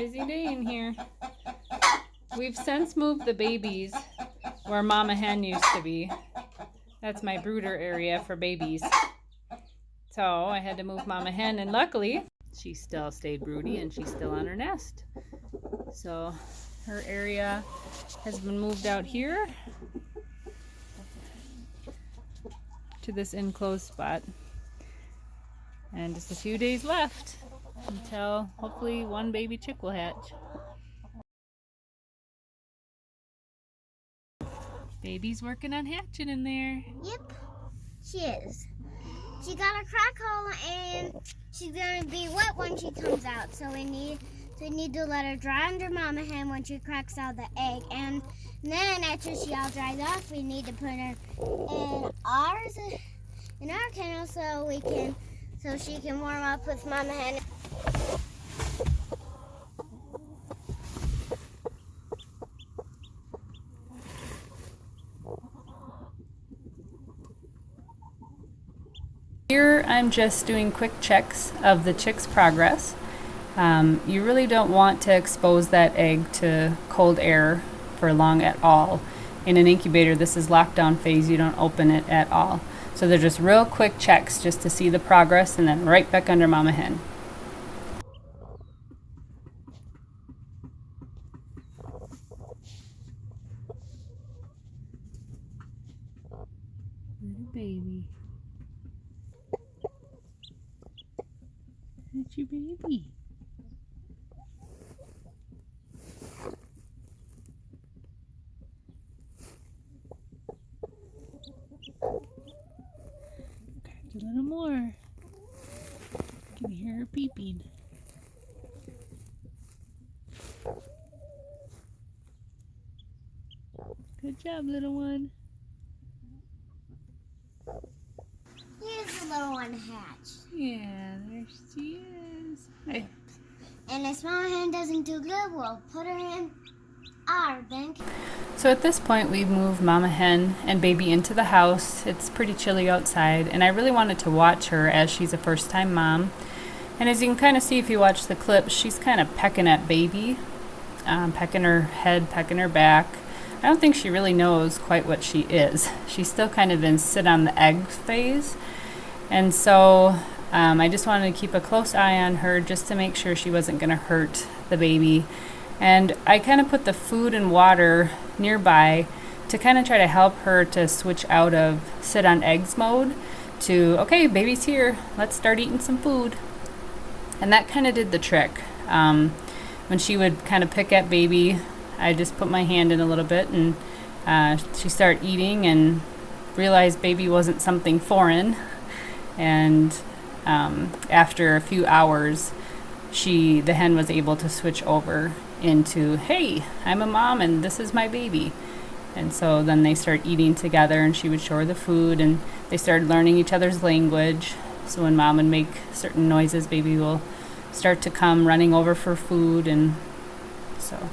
Busy day in here. We've since moved the babies where Mama Hen used to be. That's my brooder area for babies. So I had to move Mama Hen, and luckily she still stayed broody and she's still on her nest. So her area has been moved out here to this enclosed spot. And just a few days left until hopefully one baby chick will hatch. Baby's working on hatching in there. Yep, she is. She got a crack hole and she's gonna be wet when she comes out. So we need to let her dry under Mama Hen when she cracks out the egg. And then after she all dries off, we need to put her in our kennel so she can warm up with Mama Hen. Here I'm just doing quick checks of the chick's progress. You really don't want to expose that egg to cold air for long at all. In an incubator, this is lockdown phase, you don't open it at all. So they're just real quick checks just to see the progress, and then right back under Mama Hen. Little baby. That's your baby. A little more. You can hear her peeping. Good job, little one. Here's the little one hatched. Yeah, there she is. And if Mama Hen doesn't do good, we'll put her in our bank. So at this point, we've moved Mama Hen and baby into the house. It's pretty chilly outside, and I really wanted to watch her as she's a first-time mom. And as you can kind of see if you watch the clip, she's kind of pecking at baby, pecking her head, pecking her back. I don't think she really knows quite what she is. She's still kind of in sit on the egg phase. And so I just wanted to keep a close eye on her just to make sure she wasn't going to hurt the baby. And I kind of put the food and water nearby to kind of try to help her to switch out of sit on eggs mode to, okay, baby's here, let's start eating some food. And that kind of did the trick. When she would kind of pick at baby, I just put my hand in a little bit, and she started eating and realized baby wasn't something foreign. And after a few hours, the hen was able to switch over into, hey, I'm a mom and this is my baby. And so then they started eating together, and she would show her the food, and they started learning each other's language. So when mom would make certain noises, baby will start to come running over for food. And so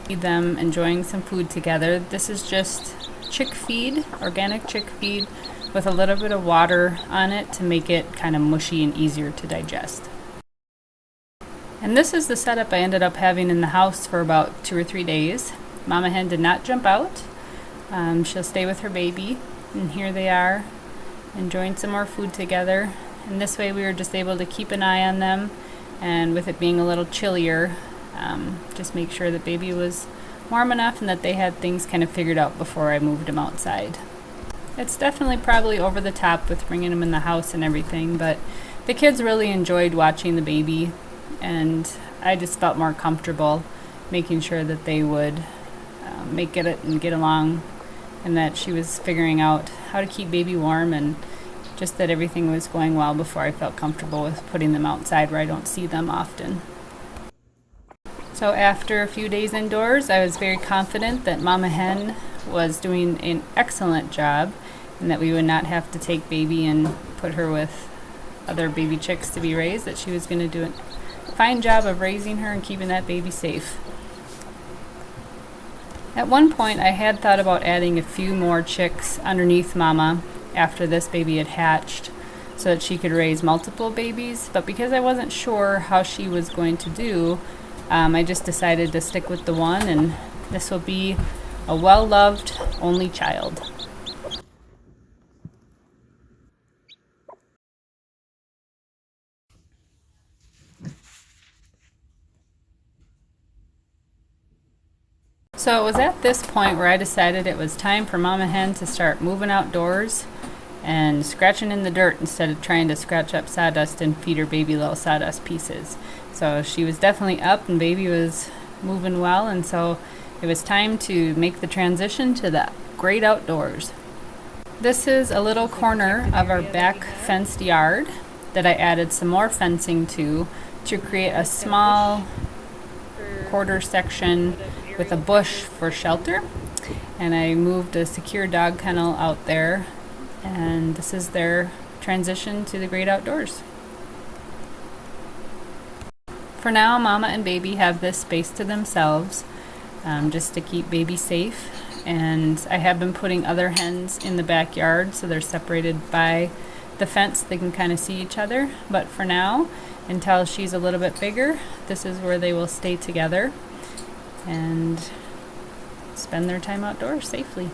them enjoying some food together. This is just chick feed, organic chick feed, with a little bit of water on it to make it kind of mushy and easier to digest. And this is the setup I ended up having in the house for about 2 or 3 days. Mama Hen did not jump out. She'll stay with her baby, and here they are enjoying some more food together. And this way we were just able to keep an eye on them, and with it being a little chillier, just make sure that baby was warm enough and that they had things kind of figured out before I moved them outside. It's definitely probably over the top with bringing them in the house and everything, but the kids really enjoyed watching the baby, and I just felt more comfortable making sure that they would make it and get along, and that she was figuring out how to keep baby warm, and just that everything was going well before I felt comfortable with putting them outside where I don't see them often. So after a few days indoors, I was very confident that Mama Hen was doing an excellent job, and that we would not have to take baby and put her with other baby chicks to be raised, that she was going to do a fine job of raising her and keeping that baby safe. At one point, I had thought about adding a few more chicks underneath Mama after this baby had hatched, so that she could raise multiple babies. But because I wasn't sure how she was going to do, I just decided to stick with the one, and this will be a well-loved only child. So it was at this point where I decided it was time for Mama Hen to start moving outdoors and scratching in the dirt instead of trying to scratch up sawdust and feed her baby little sawdust pieces. So she was definitely up and baby was moving well, and so it was time to make the transition to the great outdoors. This is a little corner of our back fenced yard that I added some more fencing to create a small quarter section with a bush for shelter. And I moved a secure dog kennel out there, and this is their transition to the great outdoors. For now, Mama and baby have this space to themselves, just to keep baby safe. And I have been putting other hens in the backyard so they're separated by the fence. They can kind of see each other. But for now, until she's a little bit bigger, this is where they will stay together and spend their time outdoors safely.